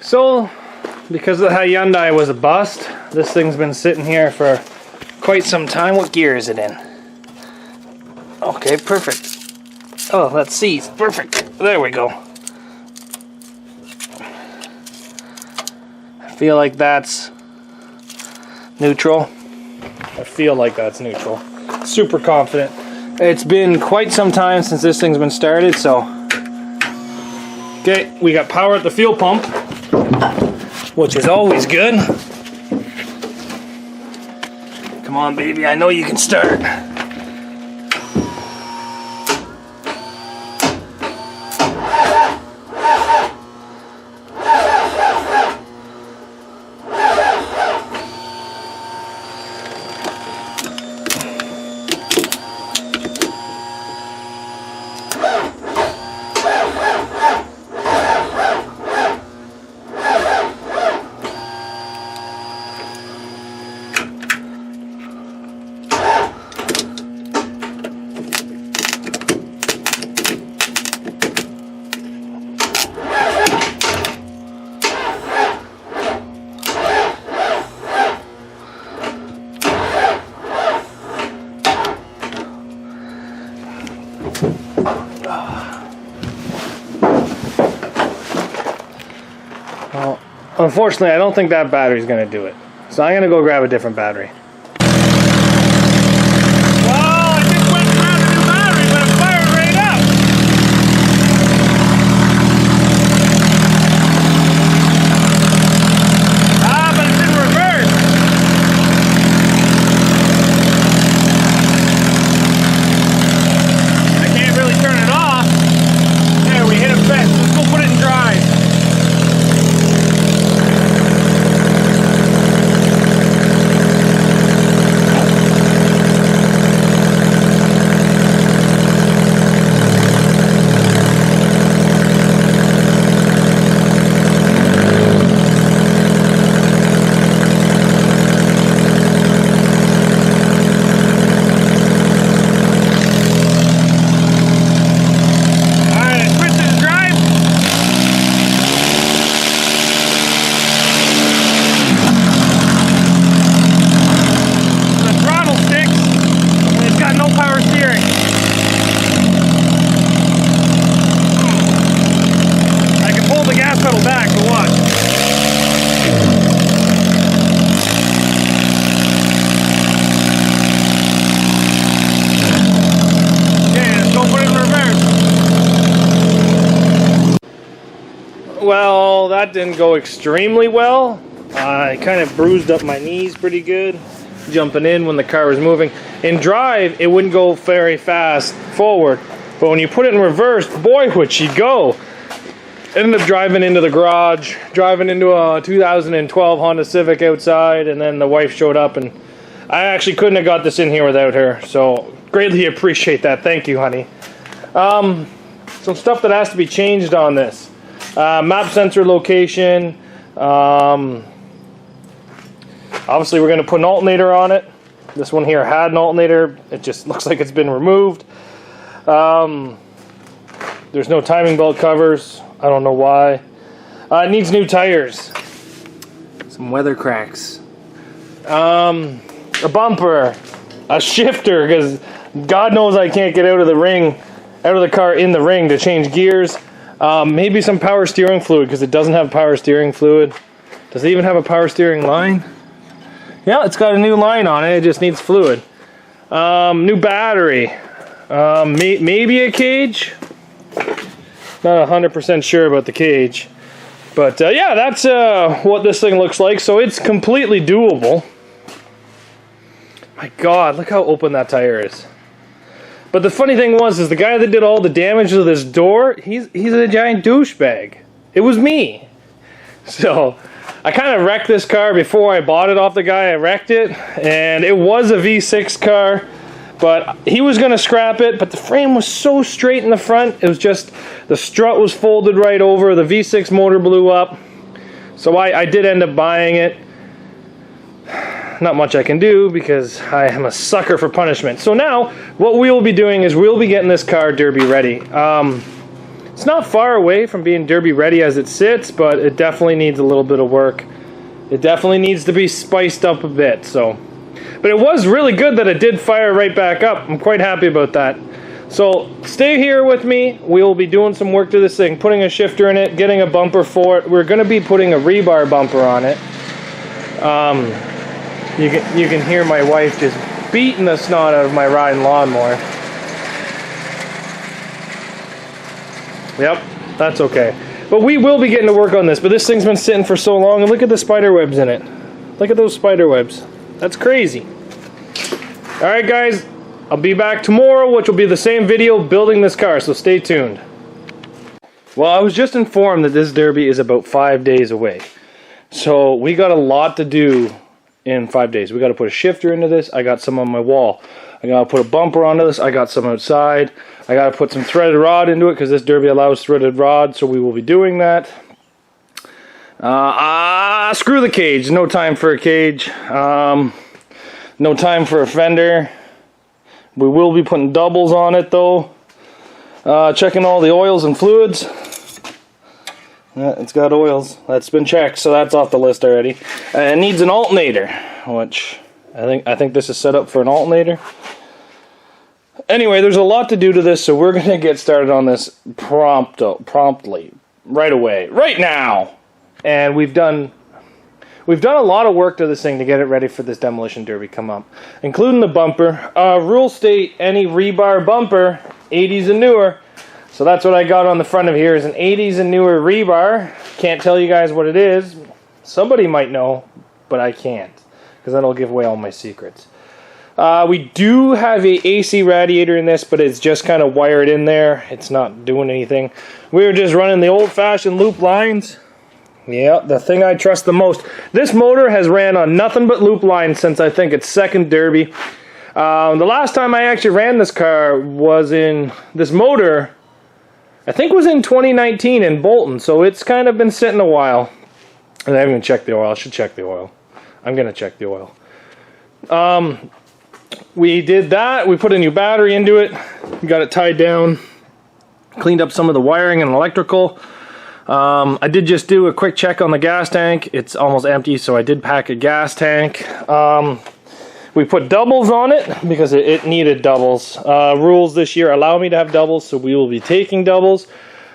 So, because the Hyundai was a bust, this thing's been sitting here for quite some time. What gear is it in? Okay, perfect. Oh, that's C. Perfect. There we go. I feel like that's neutral. I feel like that's neutral. Super confident. It's been quite some time since this thing's been started, so... Okay, we got power at the fuel pump, which is always good. Come on, baby, I know you can start. Well, unfortunately, I don't think that battery's going to do it. So I'm going to go grab a different battery. Well, I just went and grabbed a new battery, but it fired right up. Ah, but it's in reverse. I can't really turn it off. There, we hit a fence. Let's go put it in drive. Well, that didn't go extremely well. I kind of bruised up my knees pretty good jumping in when the car was moving. In drive, it wouldn't go very fast forward, but when you put it in reverse, boy, would she go. Ended up driving into the garage, driving into a 2012 Honda Civic outside, and then the wife showed up, and I actually couldn't have got this in here without her, so greatly appreciate that. Thank you, honey. Some stuff that has to be changed on this. Map sensor location. Obviously, we're going to put an alternator on it. This one here had an alternator. It just looks like it's been removed. There's no timing belt covers. I don't know why. It needs new tires. Some weather cracks. A bumper. A shifter, because God knows I can't get out of the ring, out of the car in the ring to change gears. Maybe some power steering fluid, because it doesn't have power steering fluid. Does it even have a power steering line? Yeah, it's got a new line on it. It just needs fluid. New battery. Maybe a cage. Not 100% sure about the cage. But yeah, that's what this thing looks like. So it's completely doable. My God, look how open that tire is. But the funny thing was, is the guy that did all the damage to this door, he's a giant douchebag. It was me. So I kind of wrecked this car before I bought it off the guy. I wrecked it, and it was a V6 car, but he was going to scrap it, but the frame was so straight in the front, it was just, the strut was folded right over, the V6 motor blew up, so I did end up buying it. Not much I can do because I am a sucker for punishment. So now, what we will be doing is we'll be getting this car derby ready. It's not far away from being derby ready as it sits, but it definitely needs a little bit of work. It definitely needs to be spiced up a bit. So, but it was really good that it did fire right back up. I'm quite happy about that. So stay here with me. We will be doing some work to this thing, putting a shifter in it, getting a bumper for it. We're going to be putting a rebar bumper on it. You can hear my wife just beating the snot out of my riding lawnmower. Yep, that's okay. But we will be getting to work on this. But this thing's been sitting for so long, and look at the spider webs in it. Look at those spider webs. That's crazy. All right, guys. I'll be back tomorrow, which will be the same video building this car, so stay tuned. Well, I was just informed that this derby is about 5 days away. So we got a lot to do in 5 days. We got to put a shifter into this. I got some on my wall. I got to put a bumper onto this. I got some outside. I got to put some threaded rod into it because this derby allows threaded rod, so we will be doing that. Screw the cage. No time for a cage. No time for a fender. We will be putting doubles on it though. Checking all the oils and fluids. Yeah, it's got oils. That's been checked, so that's off the list already. It needs an alternator, which I think this is set up for an alternator. Anyway, there's a lot to do to this, so we're going to get started on this promptly, right away, right now. And we've done a lot of work to this thing to get it ready for this demolition derby come up, including the bumper. Rules state any rebar bumper, 80s and newer. So that's what I got on the front of here is an 80s and newer rebar. Can't tell you guys what it is. Somebody might know, but I can't, because then I'll give away all my secrets. We do have a AC radiator in this, but it's just kind of wired in there. It's not doing anything. We're just running the old-fashioned loop lines. Yeah, the thing I trust the most. This motor has ran on nothing but loop lines since I think its second derby. The last time I actually ran this car was in this motor, I think was in 2019 in Bolton, so it's kind of been sitting a while. And I haven't even checked the oil. I should check the oil. I'm going to check the oil. We did that. We put a new battery into it. We got it tied down. Cleaned up some of the wiring and electrical. I did just do a quick check on the gas tank. It's almost empty, so I did pack a gas tank. We put doubles on it because it needed doubles. Rules this year allow me to have doubles, so we will be taking doubles.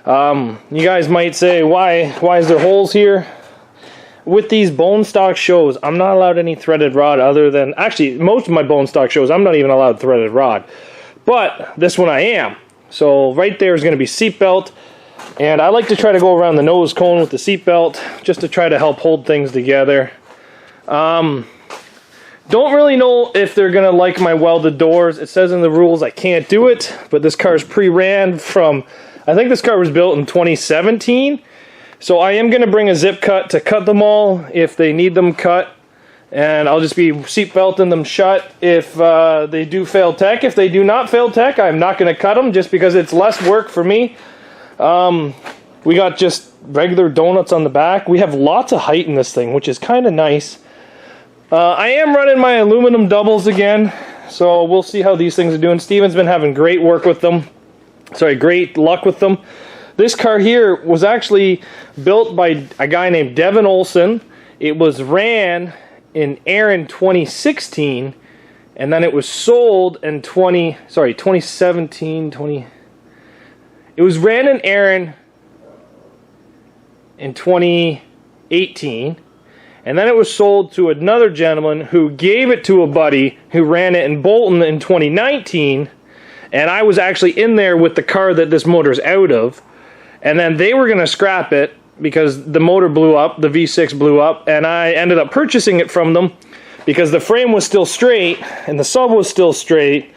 You guys might say, why is there holes here? With these bone stock shows, I'm not allowed any threaded rod other than, actually, most of my bone stock shows, I'm not even allowed threaded rod. But this one I am. So right there is going to be seat belt. And I like to try to go around the nose cone with the seat belt just to try to help hold things together. Don't really know if they're going to like my welded doors. It says in the rules I can't do it, but this car is pre-ran from, I think this car was built in 2017. So I am going to bring a zip cut to cut them all if they need them cut. And I'll just be seat belting them shut if they do fail tech. If they do not fail tech, I'm not going to cut them just because it's less work for me. We got just regular donuts on the back. We have lots of height in this thing, which is kind of nice. I am running my aluminum doubles again, so we'll see how these things are doing. Steven's been having great work with them. Sorry, great luck with them. This car here was actually built by a guy named Devin Olson. It was ran in Erin 2016, and then it was sold in 2017. It was ran in Erin in 2018, and then it was sold to another gentleman who gave it to a buddy who ran it in Bolton in 2019, and I was actually in there with the car that this motor's out of, and then they were going to scrap it because the motor blew up, the V6 blew up, and I ended up purchasing it from them because the frame was still straight and the sub was still straight.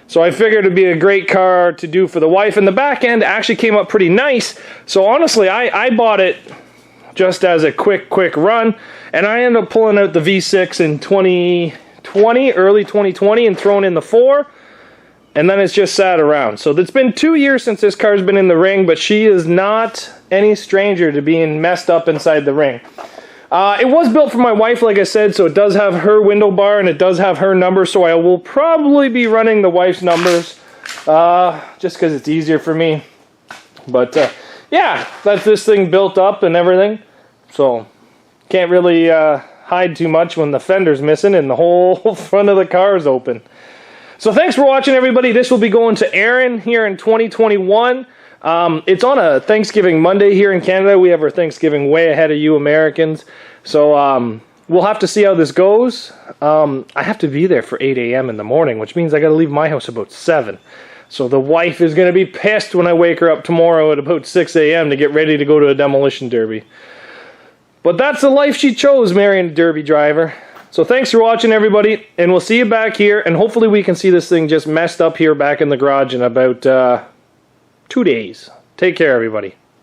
So I figured it'd be a great car to do for the wife, and the back end actually came up pretty nice. So honestly, I bought it just as a quick run, and I ended up pulling out the V6 in 2020, early 2020, and throwing in the 4, and then it's just sat around. So it's been 2 years since this car's been in the ring, but she is not any stranger to being messed up inside the ring. It was built for my wife, like I said, so it does have her window bar and it does have her number, so I will probably be running the wife's numbers just because it's easier for me. But yeah, that's this thing built up and everything. So can't really hide too much when the fender's missing and the whole front of the car is open. So thanks for watching, everybody. This will be going to Erin here in 2021. It's on a Thanksgiving Monday here in Canada. We have our Thanksgiving way ahead of you Americans. So we'll have to see how this goes. I have to be there for 8 a.m. in the morning, which means I got to leave my house about 7. So the wife is going to be pissed when I wake her up tomorrow at about 6 a.m. to get ready to go to a demolition derby. But that's the life she chose, marrying a derby driver. So thanks for watching, everybody, and we'll see you back here, and hopefully we can see this thing just messed up here back in the garage in about 2 days. Take care, everybody.